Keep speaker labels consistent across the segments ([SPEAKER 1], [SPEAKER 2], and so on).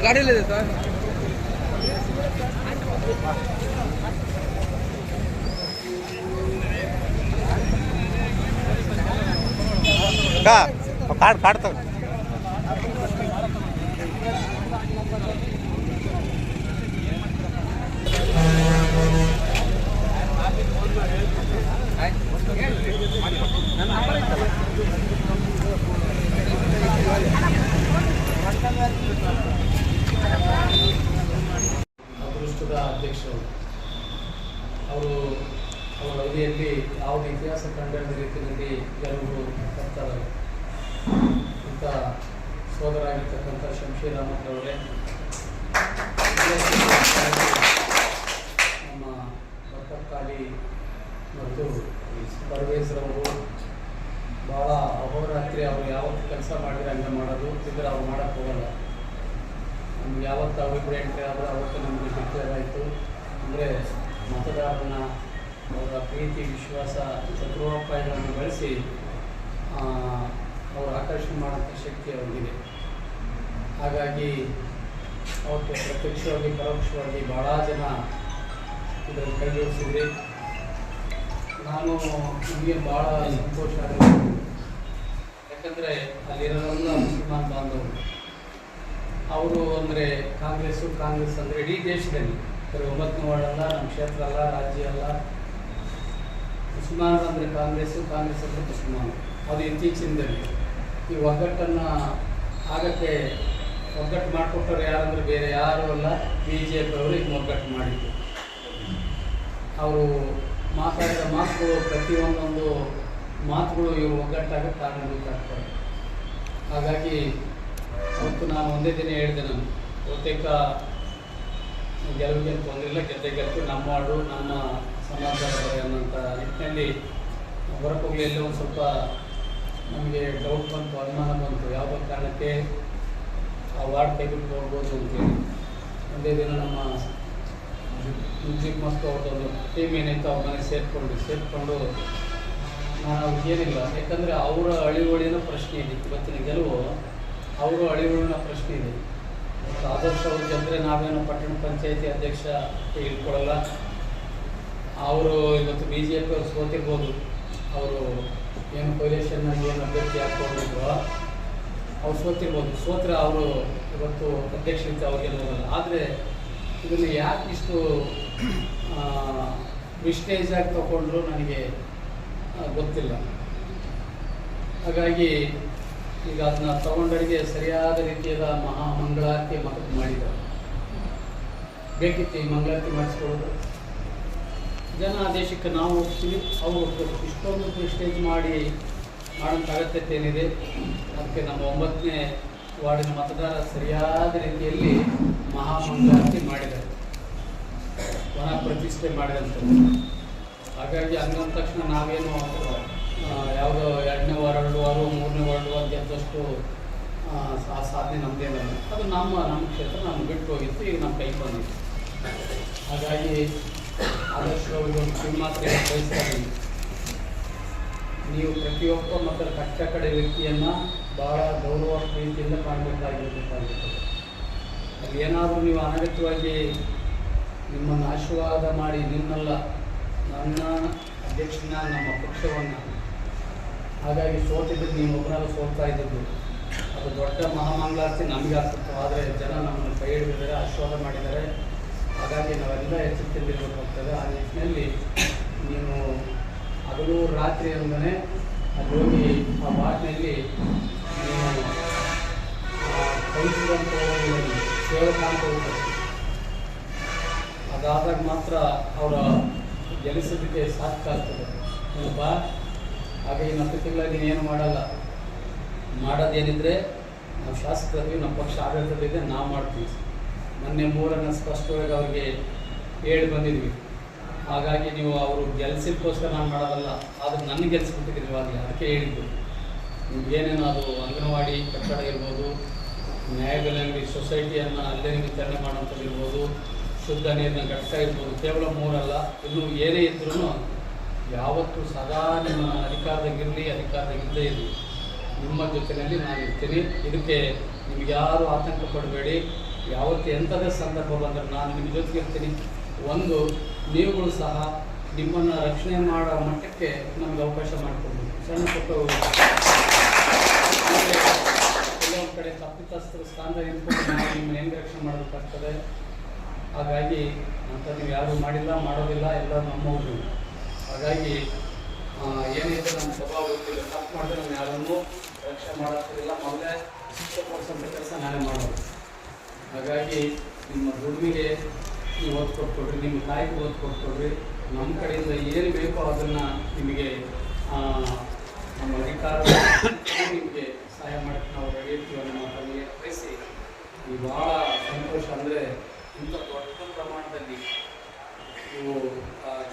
[SPEAKER 1] गाड़ी ले देता है काटतो
[SPEAKER 2] ಅದೃಷ್ಟದ ಅಧ್ಯಕ್ಷರು ಅವರು ಅವರ ಅವಧಿಯಲ್ಲಿ ಯಾವುದೇ ಇತಿಹಾಸ ಕಂಡಿರದ ರೀತಿಯಲ್ಲಿ ಗೆಲುವು ಬರ್ತಾರೆ ಅಂತ ಸೋದರಾಗಿರ್ತಕ್ಕಂಥ ಶಂಶೀರ್ ಅಹಮದ್ ಅವರೇ, ನಮ್ಮ ಬರ್ಕತ್ ಮತ್ತು ಪರ್ವೇಜ್ರವರು ಭಾಳ ಅಹೋರಾತ್ರಿ ಅವರು ಯಾವತ್ತು ಕೆಲಸ ಮಾಡಿದ್ರೆ ಹಂಗೆ ಮಾಡೋದು, ಇದ್ರೆ ಅವ್ರು ಮಾಡೋಕ್ಕೆ ಹೋಗಲ್ಲ. ನಮ್ಗೆ ಯಾವತ್ತು ಅಭಿಪ್ರಾಯ ಎಂಟ್ರಿ ಆದರೆ ಅವತ್ತು ನಮಗೆ ಡಿಕ್ಲೇರ್ ಆಯಿತು. ಅಂದರೆ ಮತದಾರರನ್ನ ಅವರ ಪ್ರೀತಿ ವಿಶ್ವಾಸ ಚತುರೋಪಾಯಗಳನ್ನು ಬಳಸಿ ಅವರು ಆಕರ್ಷಣೆ ಮಾಡೋಂಥ ಶಕ್ತಿ ಅವರಿಗೆ. ಹಾಗಾಗಿ ಅವತ್ತು ಪ್ರತ್ಯಕ್ಷವಾಗಿ ಪರೋಕ್ಷವಾಗಿ ಭಾಳ ಜನ ಇದರಲ್ಲಿ ಕೈ ಜೋಡಿಸಿದ್ರಿ. ನಾನು ನಿಮಗೆ ಭಾಳ ಸಂತೋಷ ಆಗಿದೆ, ಯಾಕಂದರೆ ಅಲ್ಲಿರೋರೆಲ್ಲ ಮುಸಲ್ಮಾನ್ ಬಾಂಧವರು. ಅವರು ಅಂದರೆ ಕಾಂಗ್ರೆಸ್ ಅಂದರೆ ಇಡೀ ದೇಶದಲ್ಲಿ ಬರೀ 9ನೇ ವಾರ್ಡ್ ಅಲ್ಲ, ನಮ್ಮ ಕ್ಷೇತ್ರ ಅಲ್ಲ, ರಾಜ್ಯ ಅಲ್ಲ, ಮುಸಲ್ಮಾನರು ಅಂದರೆ ಕಾಂಗ್ರೆಸ್ ಅಂದರೆ ಮುಸಲ್ಮಾನರು. ಅದು ಇತ್ತೀಚಿನದಲ್ಲಿ ಈ ಒಗ್ಗಟ್ಟನ್ನು ಆಗಕ್ಕೆ ಒಗ್ಗಟ್ಟು ಮಾಡಿಕೊಟ್ಟವ್ರು ಯಾರಂದರೆ ಬೇರೆ ಯಾರೂ ಅಲ್ಲ, BJP ಅವರು ಈಗ ಒಗ್ಗಟ್ಟು ಮಾಡಿದ್ದು. ಅವರು ಮಾತಾಡಿದ ಮಾತುಗಳು ಪ್ರತಿಯೊಂದೊಂದು ಮಾತುಗಳು ಇವರು ಒಗ್ಗಟ್ಟಾಗಕ್ಕೆ ಕಾರಣಬೇಕಾಗ್ತವೆ. ಹಾಗಾಗಿ ಅವತ್ತು ನಾನು ಒಂದೇ ದಿನ ಹೇಳಿದೆ, ನಾನು ಬಹುತೇಕ ಗೆಲುವಿಗೆ ತೊಂದರೆ ಇಲ್ಲ, ಗೆದ್ದು ನಮ್ಮ ವಾರ್ಡು ನಮ್ಮ ಸಮಾಜದ ಅನ್ನೋಂಥ ನಿಟ್ಟಿನಲ್ಲಿ ಹೊರಗೆ ಹೋಗಲಿ. ಎಲ್ಲೋ ಒಂದು ಸ್ವಲ್ಪ ನಮಗೆ ಡೌಟ್ ಬಂತು, ಅನುಮಾನ ಬಂತು, ಯಾವುದೋ ಕಾರಣಕ್ಕೆ ಆ ವಾರ್ಡ್ ತೆಗೆದುಕೊಂಡು ಹೋಗ್ಬೋದು ಅಂತೇಳಿ ಒಂದೇ ದಿನ ನಮ್ಮ ಮುಜೀಬ್ ಮತ್ತು ಅವ್ರದ್ದೊಂದು ಟೀಮ್ ಏನಾಯಿತು ಅವ್ರ ಮನೆಗೆ ಸೇರಿಕೊಂಡು ನಾನು ಅವ್ರಿಗೆ ಏನಿಲ್ಲ, ಯಾಕಂದರೆ ಅವರ ಅಳಿವಳಿನ ಪ್ರಶ್ನೆ ಇದೆ. ಇವತ್ತಿನ ಗೆಲುವು ಅವರು ಅಳಿವಳಿನ ಪ್ರಶ್ನೆ ಇದೆ. ಆದರ್ಶ ಅವ್ರು ಗೆದ್ದರೆ ನಾವೇನು ಪಟ್ಟಣ ಪಂಚಾಯತಿ ಅಧ್ಯಕ್ಷ ಇಟ್ಕೊಳ್ಳಲ್ಲ. ಅವರು ಇವತ್ತು BJP ಅವ್ರು ಸೋತಿರ್ಬೋದು, ಅವರು ಏನು ಕೊಲೇಷನ್ನಾಗಿ ಏನು ಅಭ್ಯರ್ಥಿ ಹಾಕ್ಕೊಂಡಿದ್ರು ಅವ್ರು ಸೋತ್ರೆ ಅವರು ಇವತ್ತು ಅಧ್ಯಕ್ಷರಿಂದ ಅವ್ರಿಗೆ ಹೋಗಲ್ಲ. ಆದರೆ ಇದನ್ನು ಯಾಕೆ ಇಷ್ಟು ವಿಸ್ಟೇಜಾಗಿ ತಗೊಂಡ್ರು ನನಗೆ ಗೊತ್ತಿಲ್ಲ. ಹಾಗಾಗಿ ಈಗ ಅದನ್ನ ತಗೊಂಡವರಿಗೆ ಸರಿಯಾದ ರೀತಿಯಾದ ಮಹಾಮಂಗಳಾರತಿ ಮತಕ್ಕೆ ಮಾಡಿದ್ದಾರೆ. ಬೇಕಿತ್ತು ಈ ಮಂಗಳಾರತಿ ಮಾಡಿಸ್ಕೊಳ್ಳೋದು. ಜನ ಆದೇಶಕ್ಕೆ ನಾವು ಹೋಗ್ತೀವಿ, ಅವ್ರು ಹೋಗ್ಬೇಕು. ಇಷ್ಟೊಂದು ಪ್ರಿಸ್ಟೇಜ್ ಮಾಡೋಂಥ ಅಗತ್ಯತೆ ಏನಿದೆ. ಅದಕ್ಕೆ ನಮ್ಮ 9ನೇ ವಾರ್ಡಿನ ಮತದಾರ ಸರಿಯಾದ ರೀತಿಯಲ್ಲಿ ಮಹಾಮಂಗಳಾರತಿ ಮಾಡಿದ್ದಾರೆ, ವನ ಪ್ರತಿಷ್ಠೆ ಮಾಡಿದಂಥದ್ದು. ಹಾಗಾಗಿ ಹಂಗಂದ ತಕ್ಷಣ ನಾವೇನು ಯಾವುದೋ 2ನೇ ವಾರ್ಡ್ 3ನೇ ವಾರ್ಡ್ ಗೆದ್ದಷ್ಟು ಆ ಸಾಧನೆ ನಮ್ಮದೇನಲ್ಲ. ಅದು ನಮ್ಮ ಕ್ಷೇತ್ರ ನಮ್ಗೆ ಬಿಟ್ಟು ಹೋಗಿತ್ತು, ಈಗ ನಮ್ಮ ಕೈ ಬಂದಿತ್ತು. ಹಾಗಾಗಿ ಆದರ್ಶವಾಗಿ ಒಂದು ಕಿವಿಮಾತ್ರ ಬಯಸ್ತಾರೆ, ನೀವು ಪ್ರತಿಯೊಬ್ಬ ಮತ್ತು ಕಟ್ಟ ಕಡೆ ವ್ಯಕ್ತಿಯನ್ನು ಭಾಳ ಗೌರವ ಪ್ರೀತಿಯಿಂದ ಕಾಣಬೇಕಾಗಿರ್ತದೆ. ಅಲ್ಲಿ ಏನಾದರೂ ನೀವು ಅನಗತ್ಯವಾಗಿ ನಿಮ್ಮನ್ನು ಆಶೀರ್ವಾದ ಮಾಡಿ ನಿನ್ನಲ್ಲ ನನ್ನ ಅಧ್ಯಕ್ಷನ ನಮ್ಮ ಪಕ್ಷವನ್ನು ಹಾಗಾಗಿ ಸೋತಿದ್ದು ನೀವು ಒಬ್ಬರಾಗ ಸೋಲ್ತಾ ಇದ್ದದ್ದು, ಅದು ದೊಡ್ಡ ಮಹಾಮಂಗಳಾರತಿ ನಮಗೆ ಆಗ್ತಿತ್ತು. ಆದರೆ ಜನ ನಮ್ಮನ್ನು ಕೈ ಹಿಡಿದಿದ್ದಾರೆ, ಆಶೀರ್ವಾದ ಮಾಡಿದ್ದಾರೆ. ಹಾಗಾಗಿ ನಾವೆಲ್ಲ ಎಚ್ಚರಿಕೆಯಿಂದಿರಬೇಕಾಗ್ತದೆ. ಆ ನಿಟ್ಟಿನಲ್ಲಿ ನೀವು ಹಗಲು ರಾತ್ರಿ ಅಂದರೆ ಅಲ್ಲಿ ಹೋಗಿ ಆ ವಾರ್ಡ್ನಲ್ಲಿ ನೀವು ಕಲಿಸಿದಂಥ ಸೇವಕಾಂತ ಹೋಗ್ತಾರೆ. ಅದಾದಾಗ ಮಾತ್ರ ಅವರ ಗೆಲ್ಲಿಸೋದಕ್ಕೆ ಸಾಧ್ಯ ಆಗ್ತದೆ ಅಲ್ವಾ. ಹಾಗೆ ಈ 10 ತಿಂಗಳ ನೀನೇನು ಮಾಡಲ್ಲ, ಮಾಡೋದೇನಿದ್ರೆ ನಾವು ಶಾಸಕರಿಗೆ ನಮ್ಮ ಪಕ್ಷ ಆಡಳಿತದಿದೆ, ನಾವು ಮಾಡ್ತೀವಿ. ಮೊನ್ನೆ 3 ಸ್ಪಷ್ಟವಾಗಿ ಅವ್ರಿಗೆ ಹೇಳಿ ಬಂದಿದ್ವಿ. ಹಾಗಾಗಿ ನೀವು ಅವರು ಗೆಲ್ಸಿದಕ್ಕೋಸ್ಕರ ನಾನು ಮಾಡೋದಲ್ಲ, ಆದರೆ ನನಗೆ ಗೆಲ್ಸ್ಬಿಟ್ಟಿದ್ದೀರಿ ಇವಾಗಲೇ. ಅದಕ್ಕೆ ಹೇಳಿದ್ದು ನಿಮ್ಗೇನೇನೋ ಅದು ಅಂಗನವಾಡಿ ಕಟ್ಟಡ ಇರ್ಬೋದು, ನ್ಯಾಯಬೆಲೆ ಸೊಸೈಟಿಯನ್ನು ಅಲ್ಲೇ ವಿತರಣೆ ಮಾಡೋಂಥದ್ದು ಇರ್ಬೋದು, ಶುದ್ಧ ನೀರಿನ ಘಟಕ ಇರ್ಬೋದು, ಕೇವಲ 3 ಅಲ್ಲ, ಇನ್ನೂ ಏನೇ ಇದ್ರೂ ಯಾವತ್ತೂ ಸದಾ ನಿಮ್ಮ ಅಧಿಕಾರದಾಗಿಲ್ಲದೇ ಇರಲಿ, ನಿಮ್ಮ ಜೊತೆಯಲ್ಲಿ ನಾನು ಇರ್ತೀನಿ. ಇದಕ್ಕೆ ನಿಮ್ಗೆ ಯಾರು ಆತಂಕ ಪಡಬೇಡಿ. ಯಾವತ್ತು ಎಂಥದೇ ಸಂದರ್ಭ ಬಂದರೆ ನಾನು ನಿಮ್ಮ ಜೊತೆಗೆ ಇರ್ತೀನಿ. ಒಂದು, ನೀವುಗಳು ಸಹ ನಿಮ್ಮನ್ನು ರಕ್ಷಣೆ ಮಾಡೋ ಮಟ್ಟಕ್ಕೆ ನಮ್ಗೆ ಅವಕಾಶ ಮಾಡಿಕೊಡ್ಬೇಕು. ಸಣ್ಣ ಪುಟ್ಟ ಕೆಲವೊಂದು ಕಡೆ ತಪ್ಪಿತಸ್ಥರ ಸ್ಥಾನದಲ್ಲಿ ಇಟ್ಕೊಂಡು ನಾವು ನಿಮ್ಮನ್ನು ಹೆಂಗೆ ರಕ್ಷಣೆ ಮಾಡಬೇಕಾಗ್ತದೆ. ಹಾಗಾಗಿ ಅಂತ ನೀವು ಯಾರೂ ಮಾಡೋದಿಲ್ಲ, ಎಲ್ಲ ನಮ್ಮವರು. ಹಾಗಾಗಿ ಏನಿದೆ ನಮ್ಮ ಸ್ವಭಾವ ಗೊತ್ತಿಲ್ಲ, ತಪ್ಪು ಮಾಡಿದ್ರೆ ನಾವು ಯಾರನ್ನೂ ರಕ್ಷಣೆ ಮಾಡೋದಿಲ್ಲ, ಮೊದಲೇ ಶಿಕ್ಷೆ ಕೊಡಿಸೋಂಥ ಕೆಲಸ ನಾನೇ ಮಾಡೋದು. ಹಾಗಾಗಿ ನಿಮ್ಮ ದುಡಿಮೆಗೆ ನೀವು ಒತ್ತು ಕೊಟ್ಕೊಡ್ರಿ, ನಿಮ್ಮ ತಾಯಿಗೆ ಒತ್ತು ಕೊಟ್ಕೊಡ್ರಿ. ನಮ್ಮ ಕಡೆಯಿಂದ ಏನು ಬೇಕೋ ಅದನ್ನು ನಿಮಗೆ ನಮ್ಮ ಅಧಿಕಾರ ನಿಮಗೆ ಸಹಾಯ ಮಾಡೋಕ್ಕೆ ನಾವು ರೆಡಿ ಇರ್ತೀವಿ ಅನ್ನೋ ಮಾತಲ್ಲಿ ಬಯಸಿ, ನೀವು ಭಾಳ ಸಂತೋಷ. ಅಂದರೆ ಇಂಥ ದೊಡ್ಡ ಪ್ರಮಾಣದಲ್ಲಿ ನೀವು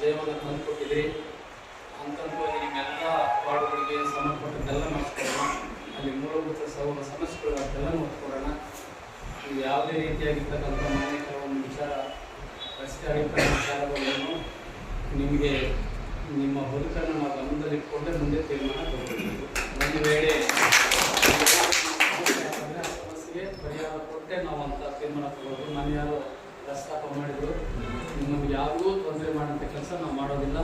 [SPEAKER 2] ಜಯವನ್ನು ತಂದುಕೊಟ್ಟಿದ್ರಿ. ಹಂತವಾಗಿ ನಿಮ್ಮೆಲ್ಲ ವಾರ್ಡ್ಗಳಿಗೆ ಸಂಬಂಧಪಟ್ಟದ್ದೆಲ್ಲ ಮಾಡಿಸ್ಕೊಡೋಣ. ಅಲ್ಲಿ ಮೂಲಭೂತ ಸಮಸ್ಯೆಗಳು ಅದೆಲ್ಲ ನೋಡ್ಕೊಡೋಣ. ನೀವು ಯಾವುದೇ ರೀತಿಯಾಗಿರ್ತಕ್ಕಂಥ ಮನೆ ಕೆಲವೊಂದು ರಸ್ತೆ ಅಭಿಪ್ರಾಯ ವಿಚಾರಗಳನ್ನು ನಿಮಗೆ ನಿಮ್ಮ ಬದುಕನ್ನು ನಾವು ಗಮನದಲ್ಲಿಟ್ಕೊಂಡ್ರೆ ಮುಂದೆ ತೀರ್ಮಾನ ತಗೊಳ್ಬೇಕು. ಒಂದು ವೇಳೆ ಸಮಸ್ಯೆಗೆ ಪರಿಹಾರ ಕೊಟ್ಟೆ ನಾವು ಅಂತ ತೀರ್ಮಾನ ತಗೊಳ್ಳೋದು. ನಾನು ಯಾರು ಪ್ರಸ್ತಾಪ ಮಾಡಿದ್ರು, ನಿಮಗೆ ಯಾವುದೂ ತೊಂದರೆ ಮಾಡೋಂಥ ಕೆಲಸ ನಾವು ಮಾಡೋದಿಲ್ಲ.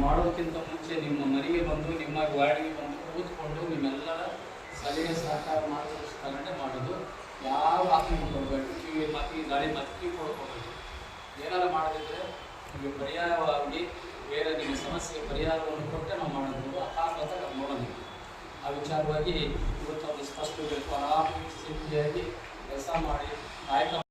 [SPEAKER 2] ಮಾಡೋದಕ್ಕಿಂತ ಮುಂಚೆ ನಿಮ್ಮ ಮನೆಗೆ ಬಂದು, ನಿಮ್ಮ ವಾರ್ಡಿಗೆ ಬಂದು ಕೂತ್ಕೊಂಡು ನಿಮ್ಮೆಲ್ಲರ ಸಲಹೆ ಸಹಕಾರ ಮಾರ್ಗದರ್ಶನ ಮಾಡೋದು. ಯಾವ ಆತಂಕ ಕೊಡಬೇಕು, ಕಿವಿ ಮಾತಿಗೆ ಗಾಳಿ ಮಾತಿಗೆ ಕೊಡ್ಕೋಬೇಕು. ಏನಾರು ಮಾಡೋದಿದ್ರೆ ನಿಮಗೆ ಪರ್ಯಾಯವಾಗಿ ಬೇರೆ ನಿಮ್ಮ ಸಮಸ್ಯೆಗೆ ಪರಿಹಾರವನ್ನು ಕೊಟ್ಟೆ ನಾವು ಮಾಡೋದು. ಅರ್ಥಾತ್ ನಾವು ನೋಡೋಣ. ಆ ವಿಚಾರವಾಗಿ ಇವತ್ತು ಅದು ಸ್ಪಷ್ಟವಾಗಿ ಆರಾಮಾಗಿ ಸ್ಥಿತಿಯಾಗಿ ಕೆಲಸ ಮಾಡಿ ನಾಯಕ